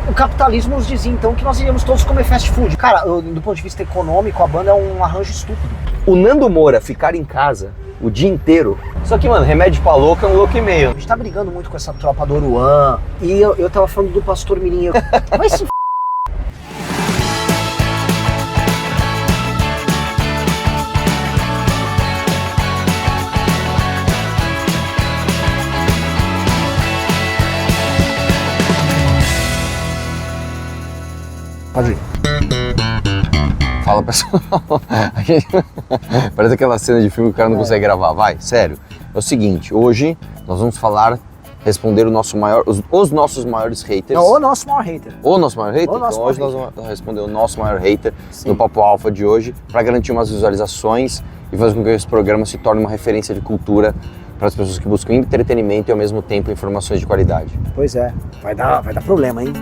o capitalismo nos dizia então que nós iríamos todos comer fast food. Cara, do ponto de vista econômico, a banda é um arranjo estúpido. O Nando Moura ficar em casa o dia inteiro. Só que, mano, remédio pra louco é um louco e meio. A gente tá brigando muito com essa tropa do Oruan. E eu tava falando do Pastor Mirim. Vai se Pode ir. Fala, pessoal. Parece aquela cena de filme que o cara não consegue gravar. Vai, sério. É o seguinte, hoje nós vamos responder os nossos maiores haters. Não, o nosso maior hater. O nosso maior hater? Então hoje nós vamos responder o nosso maior hater no Papo Alfa de hoje, para garantir umas visualizações e fazer com que esse programa se torne uma referência de cultura para as pessoas que buscam entretenimento e ao mesmo tempo informações de qualidade. Pois é, vai dar problema, hein?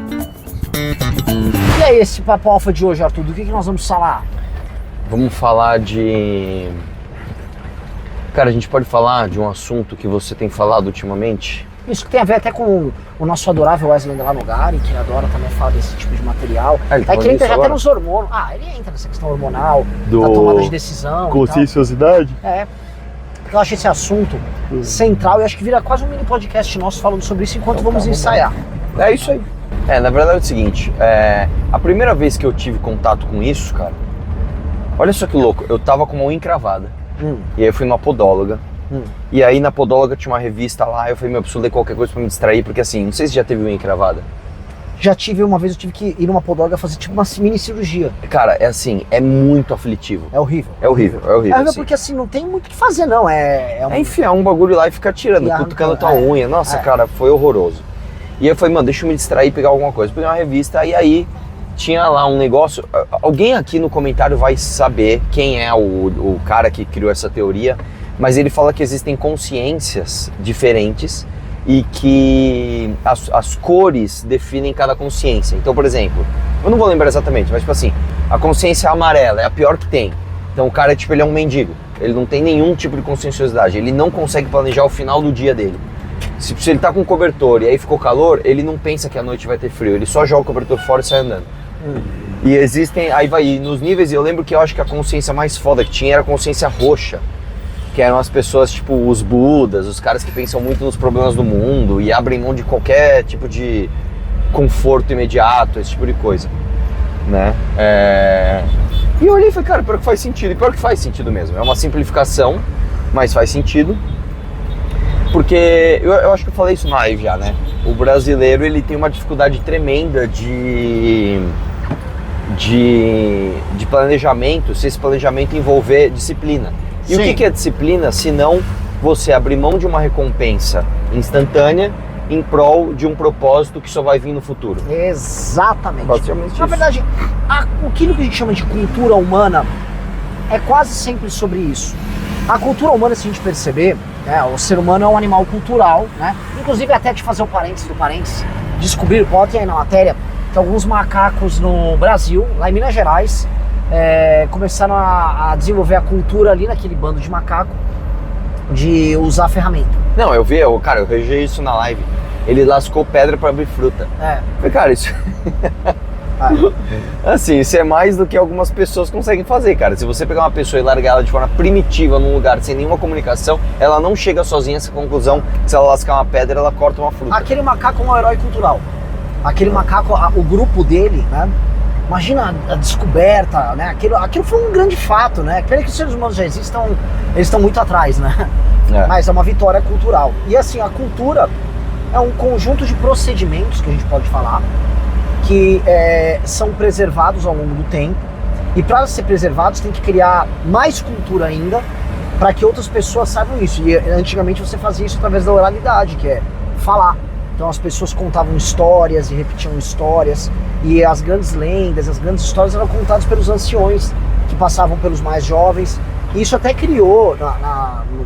E aí, esse Papo Alfa de hoje, Arthur, do que nós vamos falar? Vamos falar de... Cara, a gente pode falar de um assunto que você tem falado ultimamente? Isso que tem a ver até com o nosso adorável Wesley Lanogari, que adora também falar desse tipo de material. Ele que ele entra já até nos hormônios. Ele entra nessa questão hormonal, da tomada de decisão. Conscienciosidade? Eu acho esse assunto central e acho que vira quase um mini podcast nosso falando sobre isso enquanto vamos ensaiar. É isso aí. Na verdade é o seguinte, a primeira vez que eu tive contato com isso, cara, olha só que louco, eu tava com uma unha encravada, e aí eu fui numa podóloga, e aí na podóloga tinha uma revista lá, eu falei, preciso ler qualquer coisa pra me distrair, porque assim, não sei se já teve unha encravada. Já tive, uma vez eu tive que ir numa podóloga fazer tipo uma mini cirurgia. Cara, é assim, é muito aflitivo. É horrível. É horrível. Assim. Porque assim, não tem muito o que fazer não, É enfiar um bagulho lá e ficar tirando, cutucando tua unha, nossa cara, foi horroroso. E eu falei, deixa eu me distrair e pegar alguma coisa. Peguei uma revista e aí tinha lá um negócio. Alguém aqui no comentário vai saber quem é o cara que criou essa teoria, mas ele fala que existem consciências diferentes e que as cores definem cada consciência. Então, por exemplo, eu não vou lembrar exatamente, mas tipo assim, a consciência amarela é a pior que tem. Então o cara ele é um mendigo, ele não tem nenhum tipo de conscienciosidade, ele não consegue planejar o final do dia dele. Se ele tá com cobertor e aí ficou calor, ele não pensa que a noite vai ter frio, ele só joga o cobertor fora e sai andando. E existem, aí vai nos níveis, eu lembro que eu acho que a consciência mais foda que tinha era a consciência roxa, que eram as pessoas tipo os budas, os caras que pensam muito nos problemas do mundo e abrem mão de qualquer tipo de conforto imediato, esse tipo de coisa, né? E eu olhei e falei, cara, pior que faz sentido, e pior que faz sentido mesmo, é uma simplificação, mas faz sentido. Porque eu acho que eu falei isso na live já, né? O brasileiro, ele tem uma dificuldade tremenda de planejamento, se esse planejamento envolver disciplina. E o que é disciplina, se não você abrir mão de uma recompensa instantânea em prol de um propósito que só vai vir no futuro? Exatamente. Basicamente Na verdade, aquilo que a gente chama de cultura humana é quase sempre sobre isso. A cultura humana, se a gente perceber, o ser humano é um animal cultural, né? Inclusive, até de fazer o parênteses do parênteses, descobrir, botem aí na matéria, que alguns macacos no Brasil, lá em Minas Gerais, começaram a desenvolver a cultura ali naquele bando de macaco de usar ferramenta. Não, eu registrei isso na live. Ele lascou pedra para abrir fruta. Falei, cara, isso... Assim, isso é mais do que algumas pessoas conseguem fazer, cara. Se você pegar uma pessoa e largar ela de forma primitiva num lugar sem nenhuma comunicação, ela não chega sozinha a essa conclusão que se ela lascar uma pedra, ela corta uma fruta. Aquele macaco é um herói cultural. Aquele macaco, o grupo dele, né? Imagina a descoberta, né? Aquilo foi um grande fato, né? Pena que os seres humanos já existem, eles estão muito atrás, né? Mas é uma vitória cultural. E assim, a cultura é um conjunto de procedimentos que a gente pode falar, que são preservados ao longo do tempo, e para ser preservados tem que criar mais cultura ainda para que outras pessoas saibam isso. E antigamente você fazia isso através da oralidade, que é falar. Então as pessoas contavam histórias e repetiam histórias, e as grandes lendas, as grandes histórias eram contadas pelos anciões que passavam pelos mais jovens. E isso até criou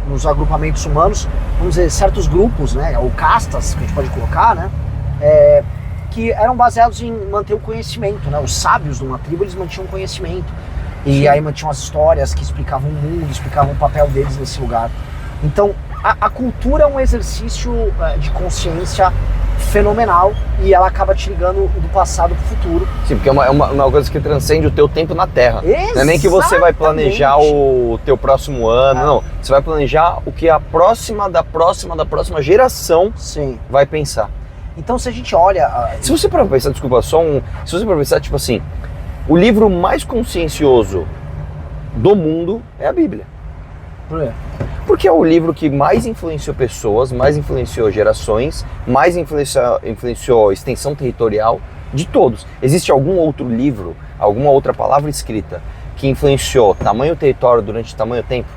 nos agrupamentos humanos, vamos dizer, certos grupos, né, ou castas que a gente pode colocar, né, que eram baseados em manter o conhecimento, né? Os sábios de uma tribo, eles mantinham o conhecimento. E aí mantinham as histórias que explicavam o mundo, explicavam o papel deles nesse lugar. Então, a cultura é um exercício de consciência fenomenal e ela acaba te ligando do passado pro futuro. Sim, porque é uma coisa que transcende o teu tempo na Terra. Exatamente. Não é nem que você vai planejar o teu próximo ano, não. Você vai planejar o que a próxima geração Sim. vai pensar. Então se a gente olha... Se você para pensar, desculpa, se você para pensar, tipo assim, o livro mais consciencioso do mundo é a Bíblia. Por quê? Porque é o livro que mais influenciou pessoas, mais influenciou gerações, mais influenciou extensão territorial de todos. Existe algum outro livro, alguma outra palavra escrita que influenciou tamanho território durante tamanho tempo?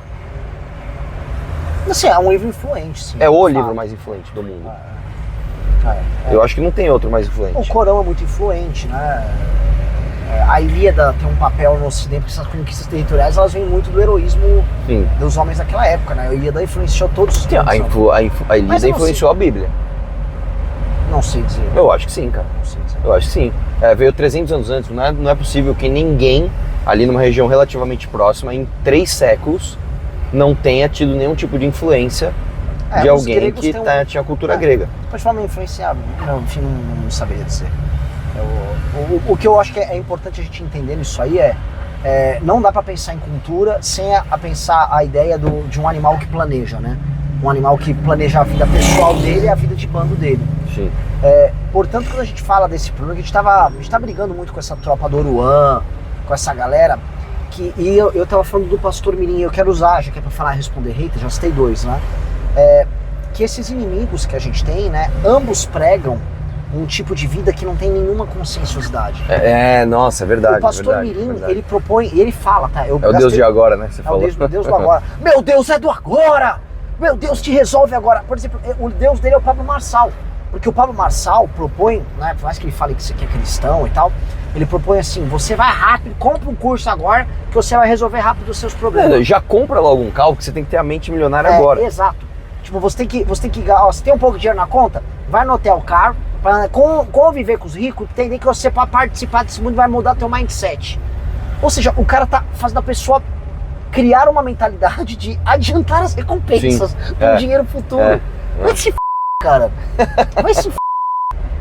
Assim, é um livro influente, sim. É o livro mais influente do mundo. Eu acho que não tem outro mais influente. O Corão é muito influente, né? A Ilíada tem um papel no Ocidente, porque essas conquistas territoriais elas vêm muito do heroísmo dos homens daquela época, né? A Ilíada influenciou todos os tempos. A Ilíada influenciou a Bíblia. Não sei dizer. Eu acho que sim, cara. Não sei dizer. Eu acho que sim. Veio 300 anos antes, não é possível que ninguém ali numa região relativamente próxima, em 3 séculos, não tenha tido nenhum tipo de influência de alguém que tinha cultura grega. Pode falar meio influenciado? Não, enfim, não saberia dizer. O que eu acho que é importante a gente entender nisso aí não dá para pensar em cultura sem pensar a ideia de um animal que planeja, né? Um animal que planeja a vida pessoal dele e a vida de bando dele. Sim. Portanto, quando a gente fala desse problema, a gente tá brigando muito com essa tropa do Oruan, com essa galera, e eu tava falando do Pastor Mirim, eu quero usar, já que é pra falar e responder hater, já citei 2, né? Que esses inimigos que a gente tem, né, ambos pregam um tipo de vida que não tem nenhuma conscienciosidade. Nossa, é verdade. O Pastor Mirim, ele propõe, e ele fala, tá? É o Deus de agora, né? Você falou. O Deus do agora. Meu Deus é do agora! Meu Deus te resolve agora! Por exemplo, o Deus dele é o Pablo Marçal. Porque o Pablo Marçal propõe, né, por mais que ele fale que isso aqui é cristão e tal, ele propõe assim, você vai rápido, compra um curso agora, que você vai resolver rápido os seus problemas. Já compra logo um carro, que você tem que ter a mente milionária agora. Exato. Tipo, você tem que você tem um pouco de dinheiro na conta, vai no hotel caro, para conviver com os ricos, entender que você, para participar desse mundo, vai mudar teu mindset. Ou seja, o cara tá fazendo a pessoa criar uma mentalidade de adiantar as recompensas do dinheiro futuro. Vai se cara. Vai se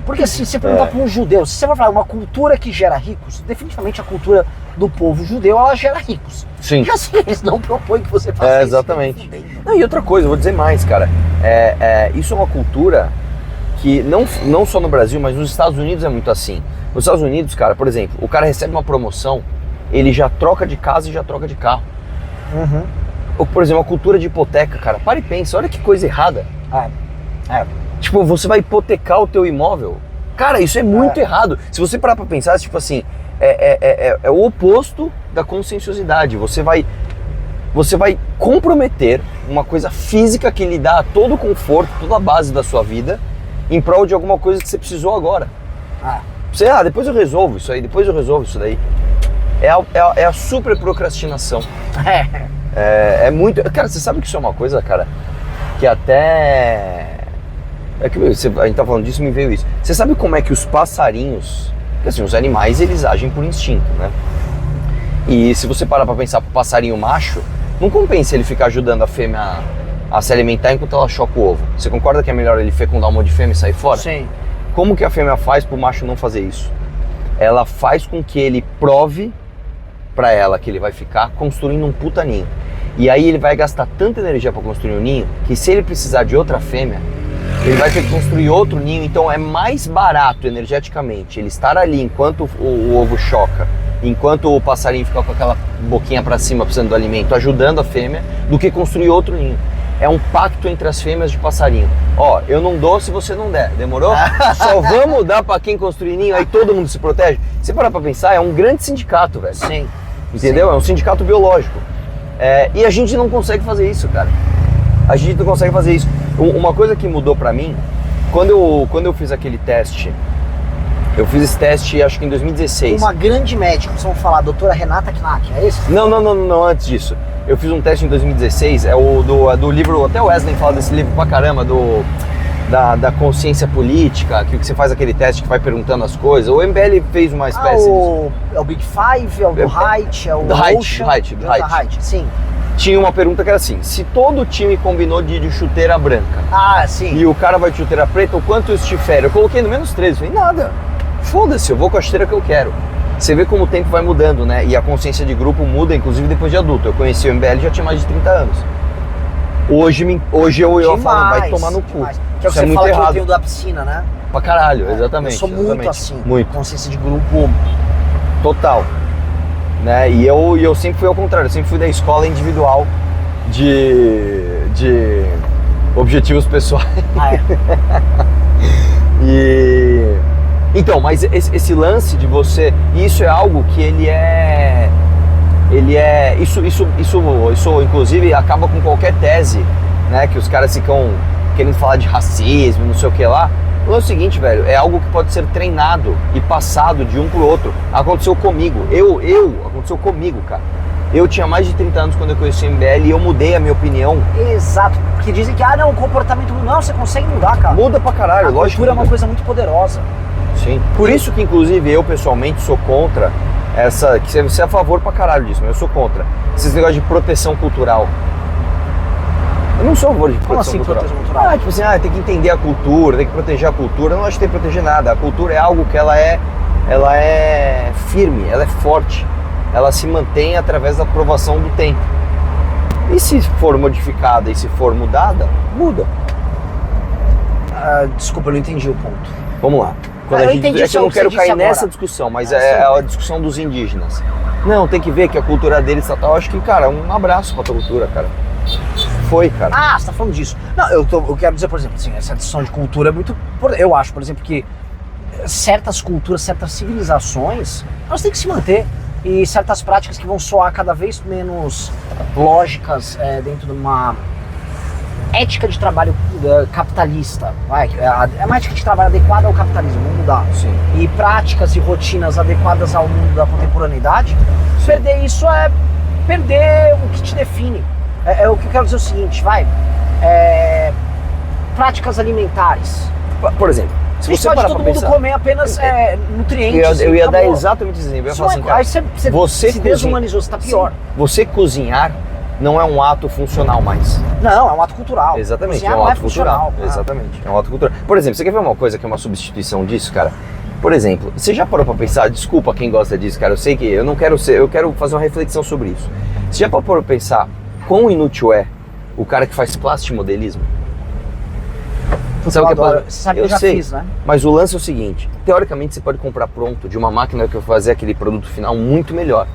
Porque se você perguntar para um judeu, se você vai falar uma cultura que gera ricos, definitivamente a cultura do povo judeu, ela gera ricos. Sim. E assim, eles não propõem que você faça isso. Exatamente. Não, e outra coisa, eu vou dizer mais, cara. Isso é uma cultura que não só no Brasil, mas nos Estados Unidos é muito assim. Nos Estados Unidos, cara, por exemplo, o cara recebe uma promoção, ele já troca de casa e já troca de carro. Ou, por exemplo, a cultura de hipoteca, cara. Para e pensa, olha que coisa errada. Tipo, você vai hipotecar o teu imóvel. Cara, isso é muito errado. Se você parar pra pensar, tipo assim, é o oposto da conscienciosidade. Você vai comprometer uma coisa física que lhe dá todo o conforto, toda a base da sua vida, em prol de alguma coisa que você precisou agora. Você, depois eu resolvo isso aí, depois eu resolvo isso daí. É a super procrastinação. É muito... Cara, você sabe que isso é uma coisa, cara, que até... a gente tá falando disso, me veio isso. Você sabe como é que os passarinhos... Porque assim, os animais, eles agem por instinto, né? E se você parar pra pensar pro passarinho macho, não compensa ele ficar ajudando a fêmea a se alimentar enquanto ela choca o ovo. Você concorda que é melhor ele fecundar um monte de fêmea e sair fora? Sim. Como que a fêmea faz pro macho não fazer isso? Ela faz com que ele prove pra ela que ele vai ficar construindo um puta ninho. E aí ele vai gastar tanta energia pra construir um ninho, que se ele precisar de outra fêmea, ele vai ter que construir outro ninho. Então é mais barato energeticamente ele estar ali enquanto o ovo choca, enquanto o passarinho fica com aquela boquinha pra cima precisando do alimento, ajudando a fêmea, do que construir outro ninho. É um pacto entre as fêmeas de passarinho. Eu não dou se você não der, demorou? Só vamos dar pra quem construir ninho, aí todo mundo se protege. Se parar pra pensar, é um grande sindicato, velho. Sim. Entendeu? Sim. É um sindicato biológico. E a gente não consegue fazer isso, cara. A gente não consegue fazer isso. Uma coisa que mudou pra mim, quando eu fiz aquele teste, eu fiz esse teste acho que em 2016. Uma grande médica, vamos falar, a doutora Renata Knack, é esse? Não, antes disso. Eu fiz um teste em 2016, do livro, até o Wesley fala desse livro pra caramba, da consciência política, que você faz aquele teste que vai perguntando as coisas. O MBL fez uma espécie é o Big Five, é o do Haidt, é o do Haidt, sim. tinha uma pergunta que era assim, se todo time combinou de ir de chuteira branca sim. e o cara vai de chuteira preta, o quanto isso te fere? Eu coloquei no menos 13, falei, nada, foda-se, eu vou com a chuteira que eu quero. Você vê como o tempo vai mudando, né? E a consciência de grupo muda, inclusive depois de adulto. Eu conheci o MBL e já tinha mais de 30 anos. Hoje eu falo, vai tomar no cu. Que isso você é muito fala errado. Que eu tenho da piscina, né? Pra caralho, exatamente. Eu sou muito exatamente. assim, muito. consciência de grupo. Total. Né? E eu sempre fui ao contrário, eu sempre fui da escola individual de objetivos pessoais. Então, mas esse lance de você, isso é algo que isso inclusive acaba com qualquer tese, né, que os caras ficam querendo falar de racismo, não sei o que lá. É o seguinte, velho, é algo que pode ser treinado e passado de um pro outro. Aconteceu comigo, aconteceu comigo, cara. Eu tinha mais de 30 anos quando eu conheci o MBL e eu mudei a minha opinião. Exato, porque dizem que, não, o comportamento não, você consegue mudar, cara. Muda pra caralho, a lógico. A cultura é uma coisa muito poderosa. Sim. Por isso que, inclusive, eu pessoalmente sou contra essa, que você é a favor pra caralho disso, mas eu sou contra esses negócios de proteção cultural. Eu não sou a favor de proteção cultural. Proteção cultural? Tipo assim, tem que entender a cultura, tem que proteger a cultura. Eu não acho que tem que proteger nada. A cultura é algo que ela é firme, ela é forte. Ela se mantém através da aprovação do tempo. E se for modificada e se for mudada, muda. Desculpa, eu não entendi o ponto. Vamos lá. Quando a gente, eu não quero cair nessa discussão, mas é a discussão dos indígenas. Não, tem que ver que a cultura deles tá. Eu acho que, cara, um abraço pra tua cultura, cara. Foi, cara. Você tá falando disso. Não, eu quero dizer, por exemplo, assim, essa discussão de cultura é muito. Eu acho, por exemplo, que certas culturas, certas civilizações, elas têm que se manter. E certas práticas que vão soar cada vez menos lógicas dentro de uma ética de trabalho capitalista. É uma ética de trabalho adequada ao capitalismo, vamos mudar. Sim. E práticas e rotinas adequadas ao mundo da contemporaneidade. Sim. Perder isso é perder o que te define. O que eu quero dizer é o seguinte, práticas alimentares. Por exemplo, se você pode todo mundo comer apenas nutrientes. Eu ia dar exatamente esse exemplo. Eu ia falar assim, cara, aí você se desumanizou, você tá pior. Sim. Você cozinhar não é um ato funcional mais. Não, é um ato cultural. Exatamente, cozinhar é um não ato cultural. Funcional. Exatamente, é um ato cultural. Por exemplo, você quer ver uma coisa que é uma substituição disso, cara? Por exemplo, você já parou pra pensar, desculpa quem gosta disso, cara, eu sei que eu quero fazer uma reflexão sobre isso. Você já parou pra pensar quão inútil é o cara que faz plastimodelismo? Você sabe que eu já fiz, né? Mas o lance é o seguinte, teoricamente você pode comprar pronto de uma máquina que vai fazer aquele produto final muito melhor.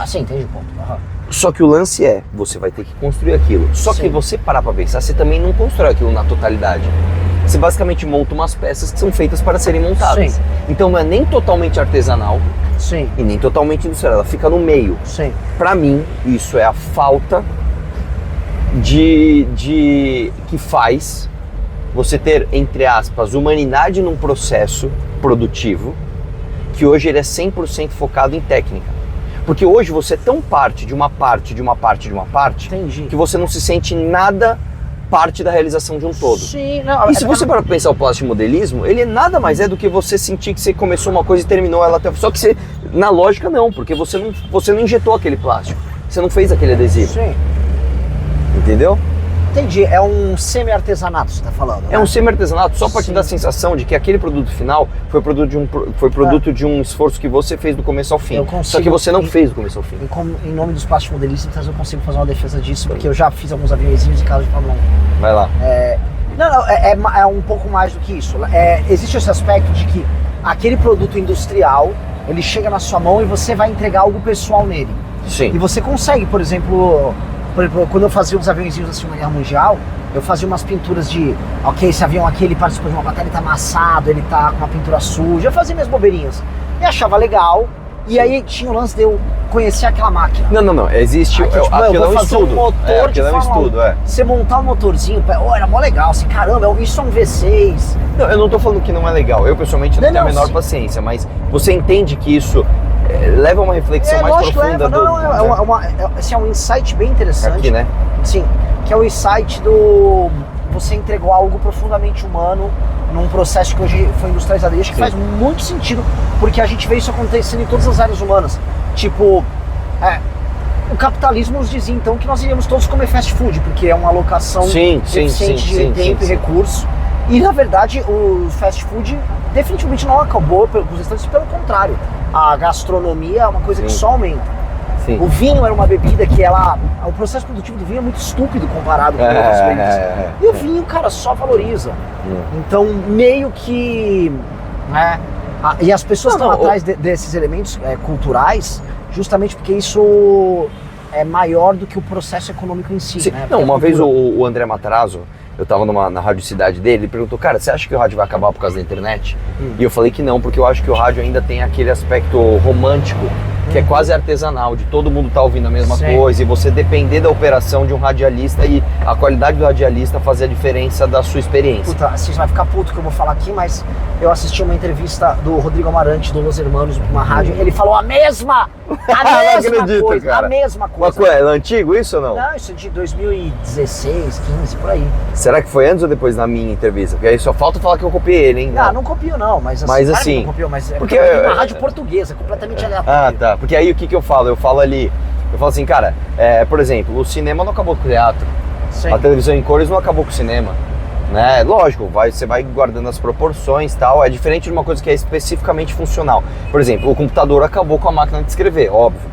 Sim, entendi o ponto. Uhum. Só que o lance é, você vai ter que construir aquilo. Só que você parar pra pensar, você também não constrói aquilo na totalidade. Você basicamente monta umas peças que são feitas para serem montadas. Sim. Então não é nem totalmente artesanal. Sim. E nem totalmente industrial, ela fica no meio. Sim. Pra mim, isso é a falta que faz você ter, entre aspas, humanidade num processo produtivo que hoje ele é 100% focado em técnica. Porque hoje você é tão parte de uma parte, Entendi. que você não se sente nada parte da realização de um todo. Sim, não, e se você para pensar o plastimodelismo, ele nada mais é do que você sentir que você começou uma coisa e terminou ela até... Só que você, na lógica não, porque você não injetou aquele plástico, você não fez aquele adesivo. Sim. Entendeu? Entendi, é um semi-artesanato você tá falando, né? É um semi-artesanato só para te dar a sensação de que aquele produto final foi produto de um esforço que você fez do começo ao fim. Só que você não fez do começo ao fim. Em nome dos plastimodelistas, eu consigo fazer uma defesa disso, porque eu já fiz alguns aviãozinhos em casa de Fórmula 1. Vai lá. É um pouco mais do que isso. Existe esse aspecto de que aquele produto industrial, ele chega na sua mão e você vai entregar algo pessoal nele. Sim. E você consegue, por exemplo, quando eu fazia os aviãozinhos da Segunda Guerra Mundial, eu fazia umas pinturas de, esse avião aqui, ele participou de uma batalha, ele tá amassado, ele tá com uma pintura suja, eu fazia minhas bobeirinhas. E achava legal, e aí tinha o lance de eu conhecer aquela máquina. Não, existe, aquilo é um estudo. Aquilo é um estudo, Você montar um motorzinho, era mó legal, assim, caramba, isso é um V6. Não, eu não tô falando que não é legal, eu pessoalmente não tenho a menor paciência, mas você entende que isso leva a uma reflexão mais profunda. É um insight bem interessante. Aqui, né? Sim, que é o insight do... Você entregou algo profundamente humano num processo que hoje foi industrializado. E acho que faz muito sentido, porque a gente vê isso acontecendo em todas as áreas humanas. Tipo, o capitalismo nos dizia então que nós iríamos todos comer fast food, porque é uma alocação eficiente de tempo e recurso. E na verdade o fast food definitivamente não acabou com os restaurantes, pelo contrário. A gastronomia é uma coisa que só aumenta. Sim. O vinho era uma bebida que o processo produtivo do vinho é muito estúpido comparado com outras bebidas. E o vinho, cara, só valoriza. Então, meio que... né, e as pessoas estão atrás desses elementos culturais justamente porque isso é maior do que o processo econômico em si. Né? Não, uma vez o André Matarazzo, eu tava na Rádio Cidade dele, ele perguntou, cara, você acha que o rádio vai acabar por causa da internet? E eu falei que não, porque eu acho que o rádio ainda tem aquele aspecto romântico, que é quase artesanal, de todo mundo tá ouvindo a mesma coisa, e você depender da operação de um radialista e a qualidade do radialista fazer a diferença da sua experiência. Puta, você vai ficar puto que eu vou falar aqui, mas eu assisti uma entrevista do Rodrigo Amarante, do Los Hermanos, numa rádio, ele falou a mesma coisa, cara. A mesma coisa. Mas é antigo isso ou não? Não, isso é de 2016, 15, por aí. Será que foi antes ou depois na minha entrevista? Porque aí só falta falar que eu copiei ele, hein? Não copio não, mas assim... Não copio, mas porque é uma rádio portuguesa, completamente aleatória. Ah, tá. Porque aí o que eu falo? Eu falo assim, cara, por exemplo, o cinema não acabou com o teatro. Sim. A televisão em cores não acabou com o cinema. Né? Lógico, você vai guardando as proporções e tal, é diferente de uma coisa que é especificamente funcional. Por exemplo, o computador acabou com a máquina de escrever, óbvio,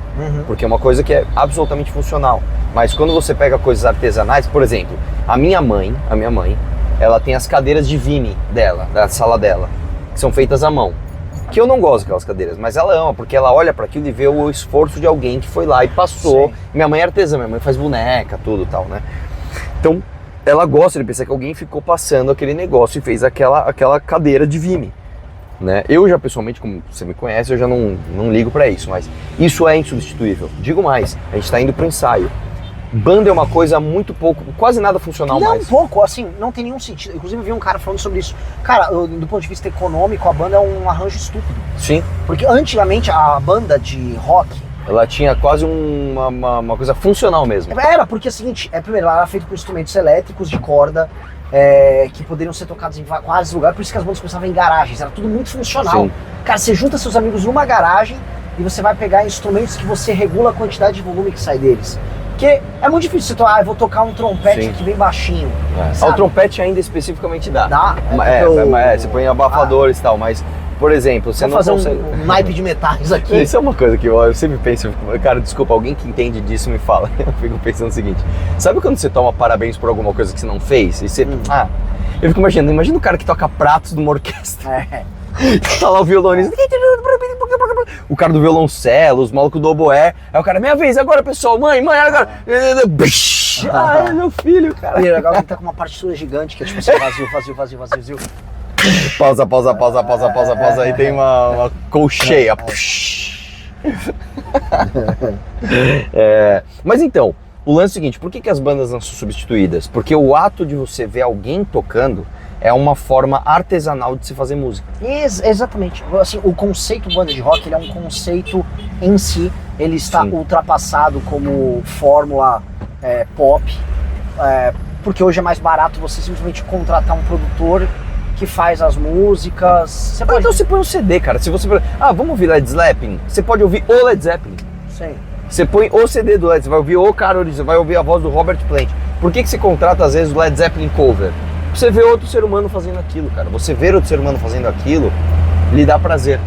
porque é uma coisa que é absolutamente funcional. Mas quando você pega coisas artesanais, por exemplo, a minha mãe, ela tem as cadeiras de Vime dela, da sala dela, que são feitas à mão. Que eu não gosto daquelas cadeiras, mas ela ama, porque ela olha para aquilo e vê o esforço de alguém que foi lá e passou. Sim. Minha mãe é artesã, minha mãe faz boneca, tudo e tal, né? Então, ela gosta de pensar que alguém ficou passando aquele negócio e fez aquela cadeira de Vime, né? Eu já, pessoalmente, como você me conhece, eu já não ligo para isso, mas isso é insubstituível. Digo mais, a gente tá indo pro ensaio. Banda é uma coisa muito pouco, quase nada funcional mais. Não, pouco, assim, não tem nenhum sentido. Inclusive eu vi um cara falando sobre isso. Cara, do ponto de vista econômico, a banda é um arranjo estúpido. Sim. Porque antigamente a banda de rock... ela tinha quase uma coisa funcional mesmo. Era, porque é o seguinte, primeiro, ela era feita com instrumentos elétricos de corda, que poderiam ser tocados em vários lugares, por isso que as bandas começavam em garagens, era tudo muito funcional. Sim. Cara, você junta seus amigos numa garagem e você vai pegar instrumentos que você regula a quantidade de volume que sai deles. Porque é muito difícil você tocar, eu vou tocar um trompete aqui bem baixinho. O trompete ainda especificamente dá. Dá? Você põe abafadores e tal, mas, por exemplo, você não consegue... um naipe de metais aqui. Isso é uma coisa que eu sempre penso, cara, desculpa, alguém que entende disso me fala. Eu fico pensando o seguinte, sabe quando você toma parabéns por alguma coisa que você não fez? E você, eu fico imaginando, imagina o cara que toca pratos numa orquestra. Tá lá o violonista, o cara do violoncelo, os malucos do oboé, aí o cara, minha vez, agora pessoal, mãe, agora... Ai, meu filho, cara. E é legal que ele tá com uma partitura gigante, que é tipo assim, vazio. Pausa, aí tem uma colcheia. Mas então, o lance é o seguinte, por que as bandas não são substituídas? Porque o ato de você ver alguém tocando é uma forma artesanal de se fazer música. Exatamente. Assim, o conceito banda de rock, ele é um conceito em si, ele está ultrapassado como fórmula pop, porque hoje é mais barato você simplesmente contratar um produtor que faz as músicas. Então você põe um CD, cara. Se você vamos ouvir Led Zeppelin, você pode ouvir o Led Zeppelin. Sim. Você põe o CD do Led Zeppelin, vai ouvir o cara original, vai ouvir a voz do Robert Plant. Por que você contrata às vezes o Led Zeppelin cover? Você vê outro ser humano fazendo aquilo, cara. Você ver outro ser humano fazendo aquilo, lhe dá prazer.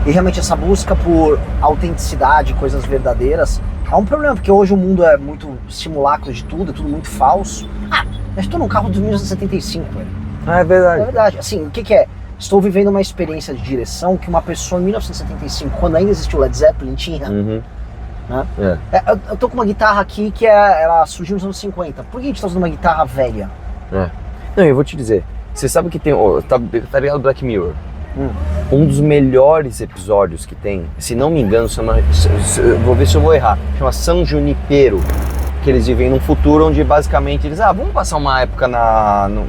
E realmente essa busca por autenticidade, coisas verdadeiras, é um problema, porque hoje o mundo é muito simulacro de tudo, é tudo muito falso. Eu estou num carro de 1975, velho. É verdade. É verdade. Assim, o que é? Estou vivendo uma experiência de direção que uma pessoa em 1975, quando ainda existiu o Led Zeppelin, tinha. Né? Eu tô com uma guitarra aqui que ela surgiu nos anos 50. Por que a gente tá usando uma guitarra velha? Não, eu vou te dizer. Você sabe que tem... tá ligado Black Mirror? Um dos melhores episódios que tem, se não me engano, vou ver se eu vou errar, chama San Junipero, que eles vivem num futuro onde basicamente eles, vamos passar uma época,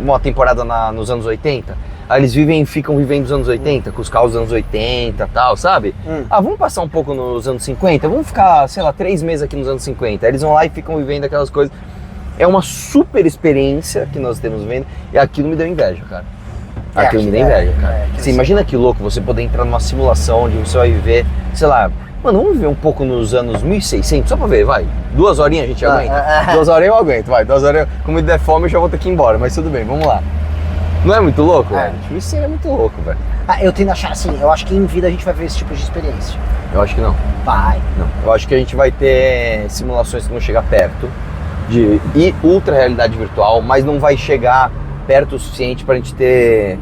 uma temporada nos anos 80, aí eles ficam vivendo os anos 80, com os carros dos anos 80 e tal, sabe? Vamos passar um pouco nos anos 50, vamos ficar, sei lá, 3 meses aqui nos anos 50, aí eles vão lá e ficam vivendo aquelas coisas. É uma super experiência que nós temos vendo, e aquilo me deu inveja, cara. Aquilo me deu inveja, cara. Você imagina que louco você poder entrar numa simulação onde você vai viver, sei lá, Mano, vamos ver um pouco nos anos 1600, só pra ver, vai. 2 horinhas a gente aguenta. 2 horinhas eu aguento, vai. 2 horinhas, como me der fome eu já vou ter que ir embora, mas tudo bem, vamos lá. Não é muito louco, velho? Isso é muito louco, velho. Eu tendo a achar assim, eu acho que em vida a gente vai ver esse tipo de experiência. Eu acho que não. Vai. Não. Eu acho que a gente vai ter simulações que vão chegar perto de ultra realidade virtual, mas não vai chegar perto o suficiente pra gente ter...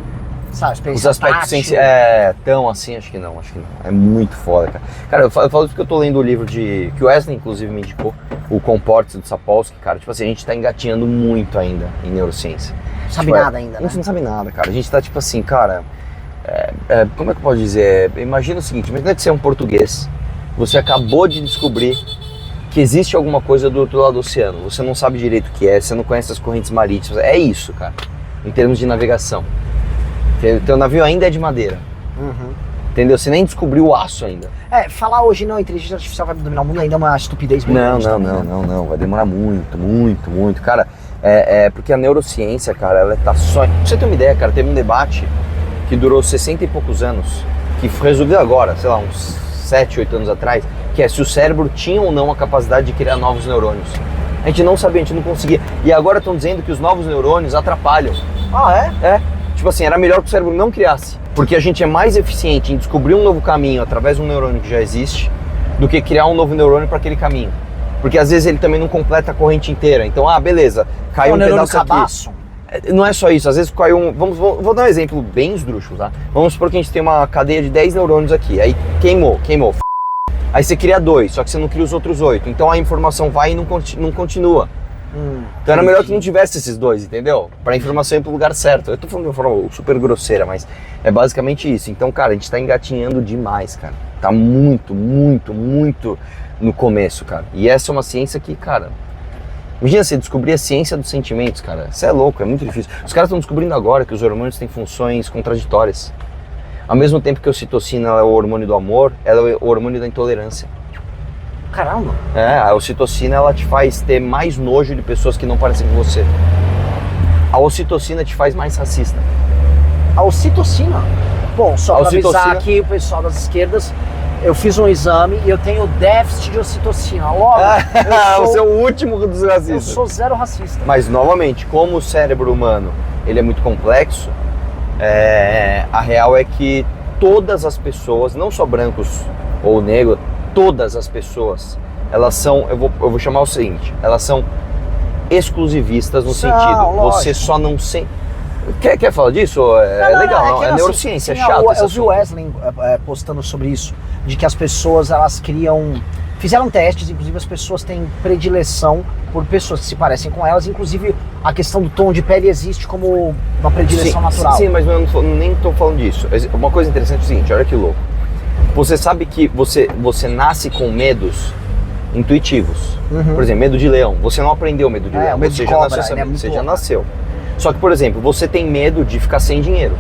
Sabe, os aspectos tão assim, acho que não. É muito foda, cara. Cara, eu falo isso porque eu tô lendo o livro que o Wesley, inclusive, me indicou, o Comporte do Sapolsky, cara. Tipo assim, a gente tá engatinhando muito ainda em neurociência. Não sabe nada ainda, né? A gente não sabe nada, cara. A gente tá tipo assim, cara, como é que eu posso dizer? Imagina o seguinte, imagina que você é um português, você acabou de descobrir que existe alguma coisa do outro lado do oceano, você não sabe direito o que é, você não conhece as correntes marítimas, é isso, cara, em termos de navegação. Teu navio ainda é de madeira. Entendeu? Você nem descobriu o aço ainda. Falar hoje não, a inteligência artificial vai dominar o mundo ainda é uma estupidez bem grande. Não. Vai demorar muito. Cara, porque a neurociência, cara, ela tá só... Pra você ter uma ideia, cara, teve um debate que durou 60 e poucos anos, que foi resolvido agora, sei lá, uns 7, 8 anos atrás, que é se o cérebro tinha ou não a capacidade de criar novos neurônios. A gente não sabia, a gente não conseguia. E agora estão dizendo que os novos neurônios atrapalham. Ah, é? É. Tipo assim, era melhor que o cérebro não criasse. Porque a gente é mais eficiente em descobrir um novo caminho através de um neurônio que já existe do que criar um novo neurônio para aquele caminho. Porque às vezes ele também não completa a corrente inteira. Então, beleza, caiu um pedaço aqui. Não é só isso, às vezes caiu um... Vou dar um exemplo bem esdrúxulo, tá? Vamos supor que a gente tem uma cadeia de 10 neurônios aqui, aí queimou. Aí você cria 2, só que você não cria os outros 8. Então a informação vai e não continua. Então era melhor que não tivesse esses 2, entendeu? Pra informação ir pro lugar certo. Eu tô falando de uma forma super grosseira, mas é basicamente isso. Então, cara, a gente tá engatinhando demais, cara. Tá muito no começo, cara. E essa é uma ciência que, cara... Imagina você descobrir a ciência dos sentimentos, cara. Isso é louco, é muito difícil. Os caras estão descobrindo agora que os hormônios têm funções contraditórias. Ao mesmo tempo que a ocitocina é o hormônio do amor, ela é o hormônio da intolerância. Caramba! A ocitocina, ela te faz ter mais nojo de pessoas que não parecem com você. A ocitocina te faz mais racista. A ocitocina? Bom, só pra avisar aqui o pessoal das esquerdas, eu fiz um exame e eu tenho déficit de ocitocina. Logo, você é o último dos racistas. Eu sou zero racista. Mas, novamente, como o cérebro humano ele é muito complexo, a real é que todas as pessoas, não só brancos ou negros, todas as pessoas, elas são, eu vou chamar o seguinte, elas são exclusivistas no sentido, você só não sente... Quer falar disso? É legal, não, é neurociência, é chato esse Eu vi o Wesley postando sobre isso, de que as pessoas, elas fizeram testes, inclusive as pessoas têm predileção por pessoas que se parecem com elas, inclusive a questão do tom de pele existe como uma predileção natural. Sim, mas eu nem estou falando disso. Uma coisa interessante é o seguinte, olha que louco. Você sabe que você nasce com medos intuitivos. Por exemplo, medo de leão. Você não aprendeu medo de leão, medo você de já cobra, nasceu sabendo, você já louco. nasceu. Só que, por exemplo, você tem medo de ficar sem dinheiro.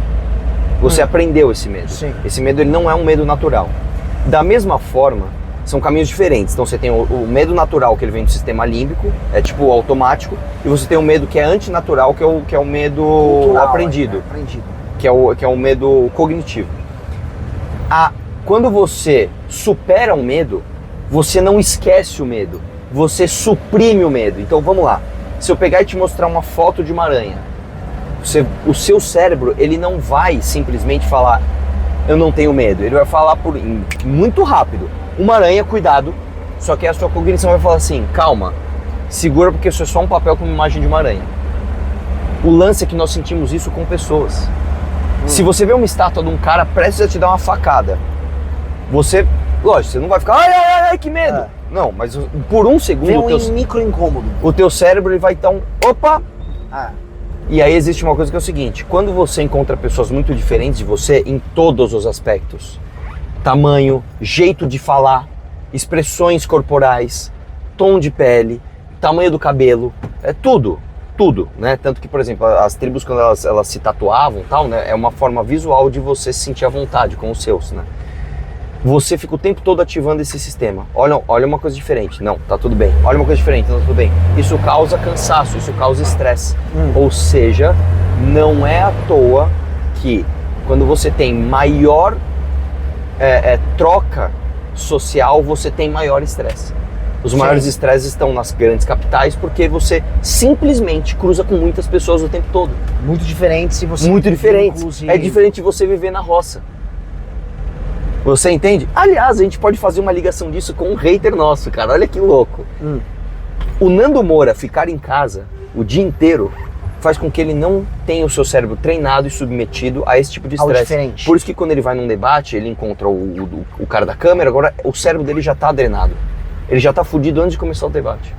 Você aprendeu esse medo. Sim. Esse medo ele não é um medo natural. Da mesma forma, são caminhos diferentes. Então você tem o medo natural, que ele vem do sistema límbico, é tipo automático, e você tem o medo que é antinatural, que é o medo cultural, aprendido, que é o medo cognitivo. Quando você supera um medo, você não esquece o medo, você suprime o medo. Então vamos lá, se eu pegar e te mostrar uma foto de uma aranha, o seu cérebro ele não vai simplesmente falar eu não tenho medo, ele vai falar muito rápido, uma aranha, cuidado, só que a sua cognição vai falar assim, calma, segura porque isso é só um papel com uma imagem de uma aranha. O lance é que nós sentimos isso com pessoas. Se você vê uma estátua de um cara prestes a te dar uma facada, lógico, você não vai ficar, ai, que medo. Não, mas por um segundo micro incômodo. O teu cérebro ele vai dar opa. E aí existe uma coisa que é o seguinte, quando você encontra pessoas muito diferentes de você em todos os aspectos, tamanho, jeito de falar, expressões corporais, tom de pele, tamanho do cabelo, tudo, né? Tanto que, por exemplo, as tribos quando elas se tatuavam, tal, né, é uma forma visual de você se sentir à vontade com os seus, né? Você fica o tempo todo ativando esse sistema. Olha uma coisa diferente. Não, tá tudo bem. Olha uma coisa diferente, não tá tudo bem. Isso causa cansaço, isso causa estresse. Ou seja, não é à toa que quando você tem maior troca social você tem maior estresse. Os maiores estresses estão nas grandes capitais porque você simplesmente cruza com muitas pessoas o tempo todo. Muito diferente se você... Muito diferente. É diferente de você viver na roça. Você entende? Aliás, a gente pode fazer uma ligação disso com um hater nosso, cara. Olha que louco. O Nando Moura ficar em casa o dia inteiro faz com que ele não tenha o seu cérebro treinado e submetido a esse tipo de estresse. Por isso que quando ele vai num debate, ele encontra o cara da câmera, agora o cérebro dele já tá drenado. Ele já tá fudido antes de começar o debate.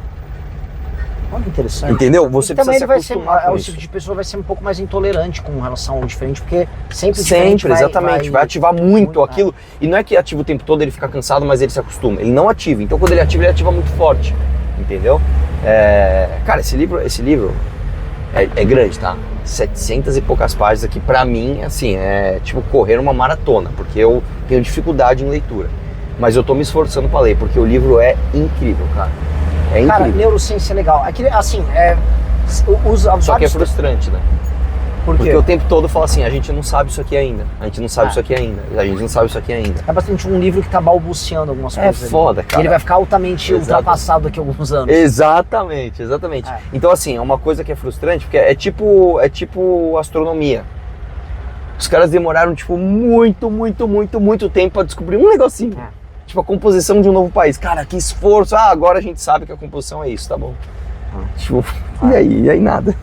Olha que interessante. Entendeu? Você precisa se acostumar com isso. O tipo de pessoa vai ser um pouco mais intolerante com relação ao diferente, porque sempre exatamente. Vai ativar muito aquilo. E não é que ativa o tempo todo, ele fica cansado, mas ele se acostuma. Ele não ativa. Então quando ele ativa muito forte. Entendeu? Cara, esse livro é grande, tá? 700 e poucas páginas aqui, pra mim, assim, é tipo correr uma maratona, porque eu tenho dificuldade em leitura. Mas eu tô me esforçando pra ler, porque o livro é incrível, cara. É incrível. Cara, neurociência é legal. Aqui, assim, Só que é frustrante, né? Por quê? Porque o tempo todo fala assim, a gente não sabe isso aqui ainda. A gente não sabe isso aqui ainda. A gente não sabe isso aqui ainda. É bastante um livro que tá balbuciando algumas coisas. É foda, cara. E ele vai ficar altamente ultrapassado daqui a alguns anos. Exatamente. Então, assim, é uma coisa que é frustrante, porque é tipo astronomia. Os caras demoraram, tipo, muito tempo pra descobrir um negocinho. Tipo, a composição de um novo país. Cara, que esforço. Agora a gente sabe que a composição é isso, tá bom. Tipo, e aí nada.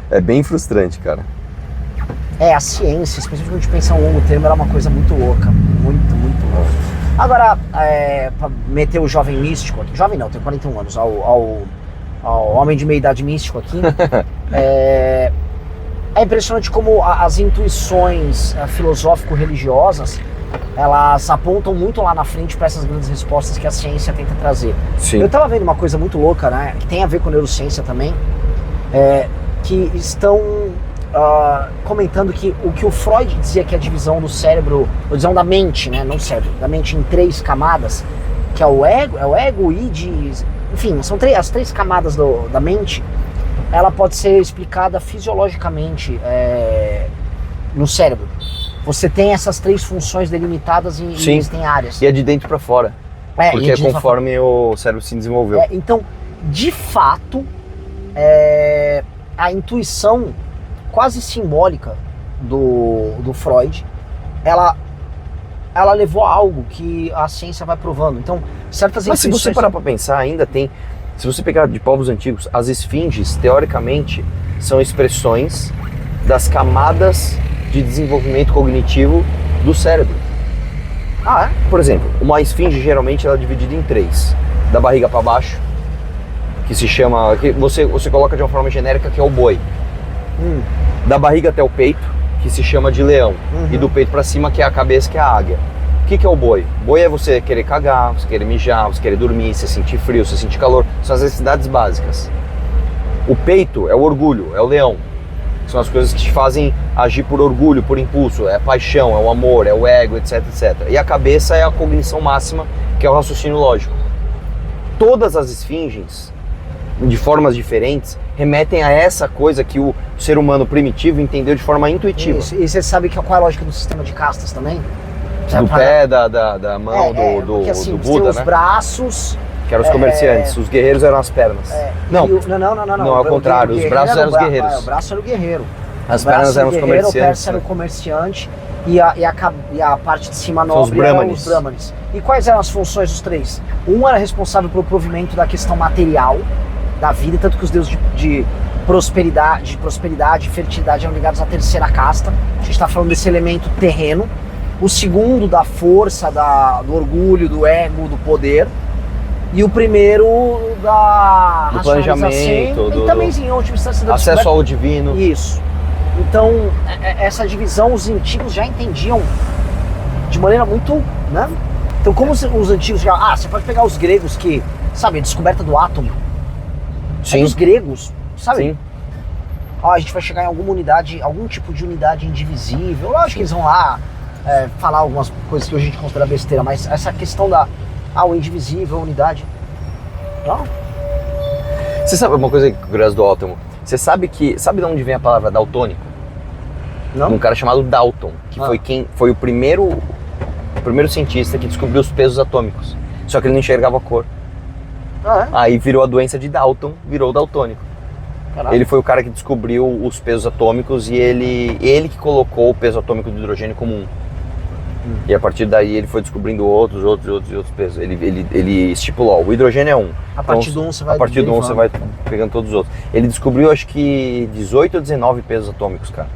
É bem frustrante, cara. A ciência, especialmente pensar a longo termo, ela é uma coisa muito louca. Muito louca. Agora, pra meter o jovem místico aqui, jovem não, tenho 41 anos, ao homem de meia idade místico aqui, é impressionante como as intuições filosófico-religiosas, elas apontam muito lá na frente para essas grandes respostas que a ciência tenta trazer. Sim. Eu tava vendo uma coisa muito louca, né, que tem a ver com neurociência também, que estão comentando que o que o Freud dizia que é a divisão do cérebro, a divisão da mente, né, não cérebro, da mente em 3 camadas, que é o ego, o id, enfim, são as 3 camadas da mente, ela pode ser explicada fisiologicamente no cérebro. Você tem essas 3 funções delimitadas e existem áreas. E é de dentro para fora. Porque é conforme o cérebro se desenvolveu. Então, de fato, a intuição quase simbólica do Freud, ela levou a algo que a ciência vai provando. Então, certas Mas se você parar para pensar, ainda tem... Se você pegar de povos antigos, as esfinges, teoricamente, são expressões das camadas de desenvolvimento cognitivo do cérebro. Por exemplo, uma esfinge geralmente ela é dividida em 3. Da barriga para baixo, que se chama... que você coloca de uma forma genérica, que é o boi. Da barriga até o peito, que se chama de leão. E do peito para cima, que é a cabeça, que é a águia. O que é o boi? Boi é você querer cagar, você querer mijar, você querer dormir, você sentir frio, você sentir calor. São as necessidades básicas. O peito é o orgulho, é o leão. São as coisas que te fazem agir por orgulho, por impulso. É a paixão, é o amor, é o ego, etc, etc. E a cabeça é a cognição máxima, que é o raciocínio lógico. Todas as esfinges, de formas diferentes, remetem a essa coisa que o ser humano primitivo entendeu de forma intuitiva. Isso. E você sabe qual é a lógica do sistema de castas também? Do pé, da mão, do Buda, tem os braços... Que eram os comerciantes, os guerreiros eram as pernas. Não, ao contrário, os braços eram os guerreiros. O braço era o guerreiro. As pernas eram os comerciantes. O persa era o comerciante e a parte de cima nobre eram os brahmanes. E quais eram as funções dos 3? Um era responsável pelo provimento da questão material da vida, tanto que os deuses de prosperidade e fertilidade eram ligados à terceira casta. A gente está falando desse elemento terreno. O segundo da força, do orgulho, do ego, do poder. E o primeiro do planejamento, e também em última instância da acesso ao divino. Isso. Então, essa divisão os antigos já entendiam de maneira muito, né? Então, como os antigos já... você pode pegar os gregos que, sabe, a descoberta do átomo. Sim. Dos gregos, sabe? Sim. A gente vai chegar em alguma unidade, algum tipo de unidade indivisível. Lógico que eles vão lá falar algumas coisas que hoje a gente considera besteira, mas essa questão o indivisível, a unidade. Não? Você sabe uma coisa curiosa do átomo? Você sabe de onde vem a palavra daltônico? Não. Um cara chamado Dalton, que foi o primeiro primeiro cientista que descobriu os pesos atômicos. Só que ele não enxergava a cor. Ah, é? Aí virou a doença de Dalton, virou daltônico. Caralho. Ele foi o cara que descobriu os pesos atômicos e ele que colocou o peso atômico do hidrogênio como 1. E a partir daí ele foi descobrindo outros pesos. Ele estipulou, o hidrogênio é 1. A partir do 1 você vai A partir do 1 derivando. você vai pegando todos os outros. Ele descobriu acho que 18 ou 19 pesos atômicos, cara.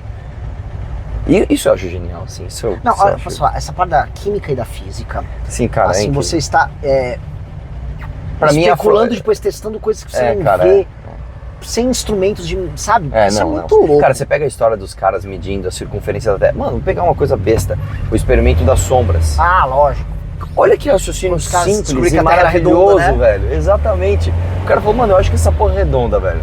E isso eu acho genial, assim. Não, olha, posso falar, essa parte da química e da física, Sim, cara. assim, incrível. você está Pra mim, especulando, depois testando coisas que você não cara, vê, sem instrumentos de, sabe? Isso é muito não. louco. Cara, você pega a história dos caras medindo a circunferência da Terra. Mano, vou pegar uma coisa besta. O experimento das sombras. Ah, lógico. Olha que raciocínio Os caras simples descobriram e que a Terra era maravilhoso, redonda, né? velho. Exatamente. O cara falou, mano, eu acho que essa porra é redonda, velho.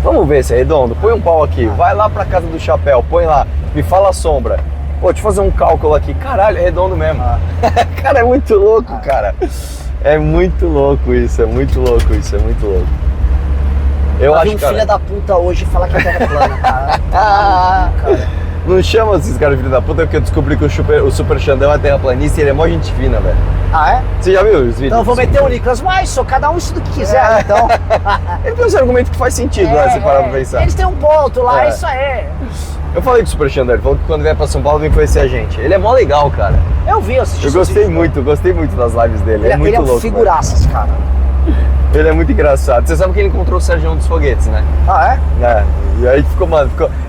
Vamos ver se é redondo. Põe um pau aqui. Vai lá pra casa do chapéu. Põe lá. Me fala a sombra. Pô, deixa eu fazer um cálculo aqui. Caralho, é redondo mesmo. Cara, é muito louco, cara. É muito louco isso, é muito louco isso, é muito louco. Eu vi acho, um cara... filho da puta hoje falar que a Terra é plana, cara. Cara. Não chama esses caras de filho da puta porque eu descobri que o Super Xandão é terraplanista e ele é mó gente fina, velho. Ah, é? Você já viu os vídeos? Então eu vou meter o Nicolas, mas só cada um estuda o que quiser, então. Ele tem esse argumento que faz sentido, né, se parar pra pensar. Eles têm um ponto lá, isso aí. Eu falei com o Super Xandão, ele falou que quando vier pra São Paulo vem conhecer a gente. Ele é mó legal, cara. Eu vi, eu assisti. Eu gostei muito das lives dele. Ele é muito ele é um louco. figuraça, esse cara. Ele é muito engraçado. Você sabe que ele encontrou o Sérgio dos Foguetes, né? Ah, é? É. E aí ficou.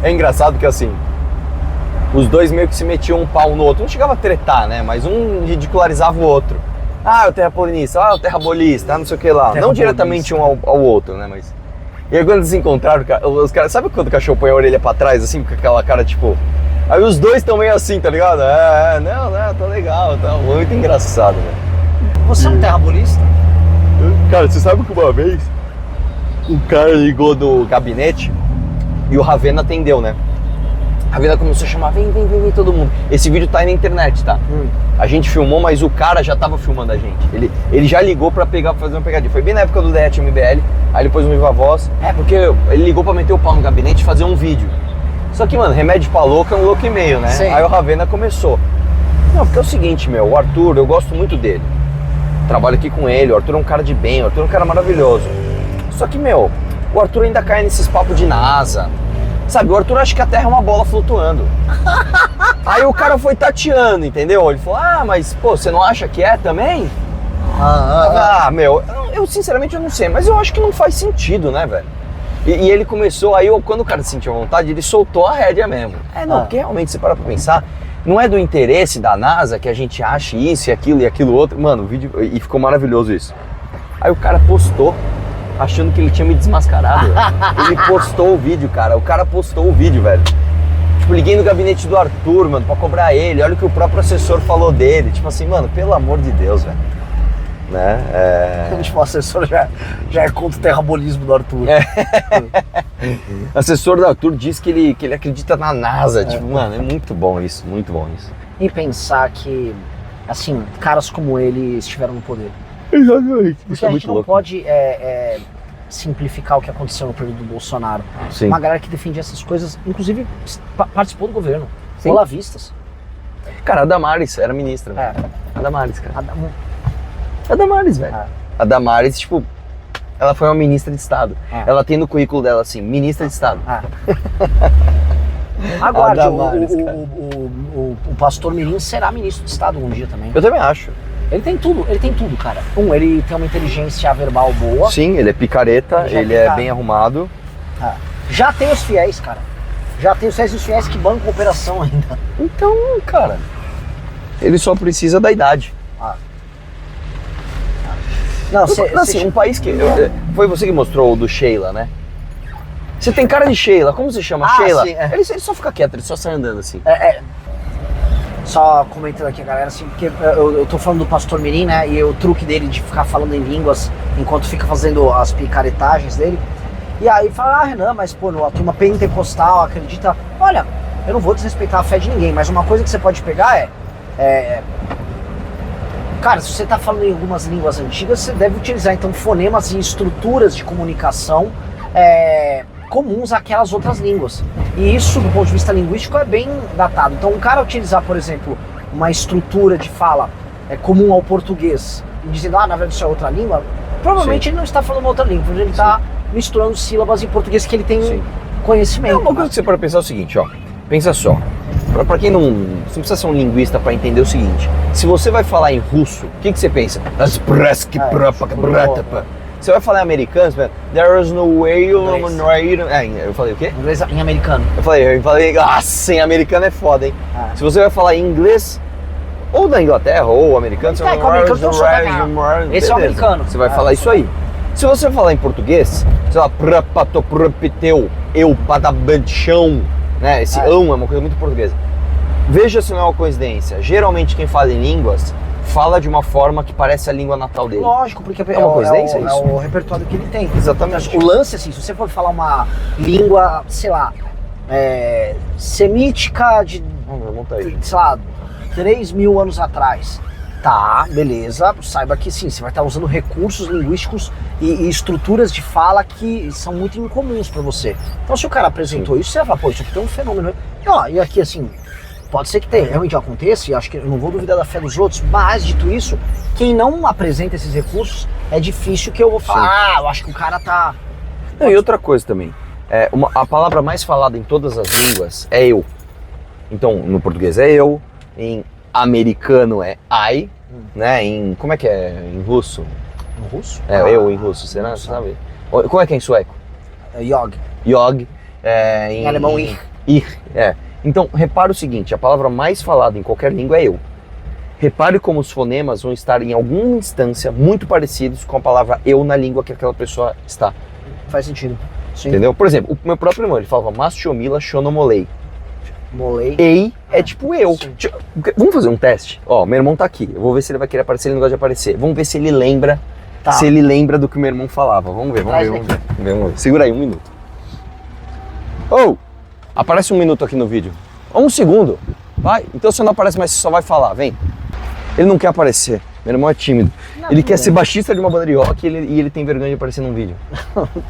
É engraçado que assim, os dois meio que se metiam um pau no outro. Não chegava a tretar, né? Mas um ridicularizava o outro. Ah, o terraplanista, o terrabolista, não sei o que lá. Não diretamente um ao outro, né? Mas. E aí quando eles se encontraram, os caras. Sabe quando o cachorro põe a orelha pra trás, assim, com aquela cara tipo. Aí os dois estão meio assim, tá ligado? Não, tá legal, tá muito engraçado, velho. Você é um terrabolista? Cara, você sabe que uma vez um cara ligou no gabinete e o Ravena atendeu, né? A Ravena começou a chamar, vem todo mundo. Esse vídeo tá aí na internet, tá? A gente filmou, mas o cara já tava filmando a gente. Ele já ligou pra fazer uma pegadinha. Foi bem na época do Derrete MBL, aí ele pôs um Viva Voz. Porque ele ligou pra meter o pau no gabinete e fazer um vídeo. Só que, mano, remédio pra louco é um louco e meio, né? Sim. Aí o Ravena começou. Não, porque é o seguinte, meu, o Arthur, eu gosto muito dele. Trabalho aqui com ele, o Arthur é um cara de bem, o Arthur é um cara maravilhoso. Só que, meu, o Arthur ainda cai nesses papos de NASA. Sabe, o Arthur acha que a Terra é uma bola flutuando. Aí o cara foi tateando, entendeu? Ele falou, mas, pô, você não acha que é também? Meu, eu sinceramente eu não sei, mas eu acho que não faz sentido, né, velho? E ele começou, aí quando o cara sentiu vontade, ele soltou a rédea mesmo. Porque realmente, você para pra pensar, não é do interesse da NASA que a gente ache isso e aquilo outro. Mano, o vídeo, e ficou maravilhoso isso. Aí o cara postou, achando que ele tinha me desmascarado. Ele postou o vídeo, cara. O cara postou o vídeo, velho. Tipo, liguei no gabinete do Arthur, mano, pra cobrar ele. Olha o que o próprio assessor falou dele. Tipo assim, mano, pelo amor de Deus, velho. Né? Tipo, o assessor já é contra o terrabolismo do Arthur. O assessor do Arthur diz que ele acredita na NASA. Tipo, mano, é muito bom isso, muito bom isso. E pensar que, assim, caras como ele estiveram no poder. Exatamente. Porque a gente não pode simplificar o que aconteceu no período do Bolsonaro. Sim. Uma galera que defendia essas coisas, inclusive participou do governo. Sim. Olavistas. Cara, a Damares era ministra. A Damares, cara. A Damares, velho. A Damares, tipo, ela foi uma ministra de Estado. Ela tem no currículo dela assim, ministra de Estado. Aguarde, Damares, o pastor Mirim será ministro de Estado um dia também. Eu também acho. Ele tem tudo, cara. Ele tem uma inteligência verbal boa. Sim, ele é picareta, ele é bem arrumado. Já tem os fiéis, cara. Já tem os fiéis que bancam a operação ainda. Então, cara, ele só precisa da idade. Não, um país que... Foi você que mostrou o do Sheila, né? Você tem cara de Sheila, como você chama? Sheila? Sim, ele só fica quieto, ele só sai andando assim. Só comentando aqui, galera, assim, porque eu tô falando do pastor Mirim, né? E o truque dele de ficar falando em línguas enquanto fica fazendo as picaretagens dele. E aí fala, Renan, mas pô, a turma pentecostal acredita... Olha, eu não vou desrespeitar a fé de ninguém, mas uma coisa que você pode pegar cara, se você tá falando em algumas línguas antigas, você deve utilizar então fonemas e estruturas de comunicação comuns àquelas outras línguas. E isso, do ponto de vista linguístico, é bem datado. Então, um cara utilizar, por exemplo, uma estrutura de fala comum ao português e dizendo, na verdade isso é outra língua, provavelmente ele não está falando uma outra língua, ele está misturando sílabas em português que ele tem conhecimento. Uma coisa que você pode pensar é o seguinte, ó. Pensa só. Pra quem não precisa ser um linguista para entender o seguinte, se você vai falar em russo, o que você pensa? Você vai falar em americano, there is no way eu falei o quê? Inglês em americano. Eu falei, nossa, em americano é foda, hein? Se você vai falar em inglês, ou da Inglaterra, ou americano, você vai falar esse é o americano. Você vai falar isso aí. Se você falar em português, sei lá, eu, patabanchão, né? Esse é uma coisa muito portuguesa. Veja se não é uma coincidência. Geralmente quem fala em línguas fala de uma forma que parece a língua natal dele. Lógico, porque é uma coincidência isso? É o repertório que ele tem. Exatamente. O lance, assim, se você for falar uma língua, sei lá, semítica de, sei lá, 3.000 anos atrás. Tá, beleza, saiba que sim, você vai estar usando recursos linguísticos e estruturas de fala que são muito incomuns para você. Então se o cara apresentou isso, você vai falar, pô, isso aqui tem um fenômeno. E aqui assim, pode ser que realmente aconteça, e acho que eu não vou duvidar da fé dos outros, mas dito isso, quem não apresenta esses recursos, é difícil que eu vou falar, eu acho que o cara tá... Não, e outra coisa também, a palavra mais falada em todas as línguas é eu. Então, no português é eu, em americano é I, né? Como é que é em russo? No russo? Eu em russo, será? Você sabe? Como é que é em sueco? Jog. Jog. Em alemão, ich. Ich, Então, repara o seguinte, a palavra mais falada em qualquer língua é eu. Repare como os fonemas vão estar em alguma instância muito parecidos com a palavra eu na língua que aquela pessoa está. Faz sentido. Sim. Entendeu? Por exemplo, o meu próprio irmão, ele falava Mastiomila Shonomolei. Molei. Ei é tipo eu. Vamos fazer um teste? Ó, meu irmão tá aqui. Eu vou ver se ele vai querer aparecer, ele não gosta de aparecer. Vamos ver se ele lembra. Se ele lembra do que o meu irmão falava. Vamos ver. Segura aí, 1 minuto. Aparece 1 minuto aqui no vídeo. 1 segundo. Vai. Então você não aparece, mas você só vai falar. Vem. Ele não quer aparecer. Meu irmão é tímido. Ele quer ser baixista de uma banda de rock e ele tem vergonha de aparecer num vídeo.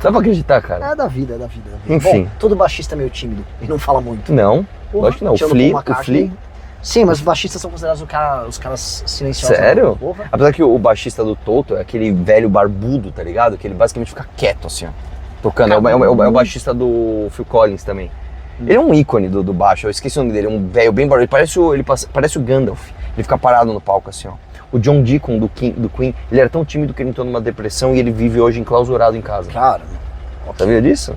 Dá pra acreditar, cara. É da vida. Enfim. Bom, todo baixista é meio tímido e não fala muito. Não. Lógico que não. O Flea. Sim, mas os baixistas são considerados os caras silenciosos. Sério? Apesar que o baixista do Toto é aquele velho barbudo, tá ligado? Que ele basicamente fica quieto assim, ó. Tocando. É o baixista do Phil Collins também. Ele é um ícone do baixo, eu esqueci o nome dele, é um velho bem barulho. Ele parece o Gandalf. Ele fica parado no palco assim, ó. O John Deacon do Queen, ele era tão tímido que ele entrou numa depressão e ele vive hoje enclausurado em casa. Cara. Sabia disso?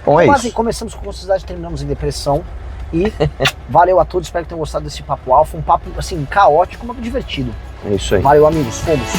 Bom, Mas isso. assim, começamos com Curiosidade, terminamos em depressão. E valeu a todos, espero que tenham gostado desse papo alfa. Um papo, assim, caótico, mas divertido. É isso aí. Valeu, amigos. Fomos.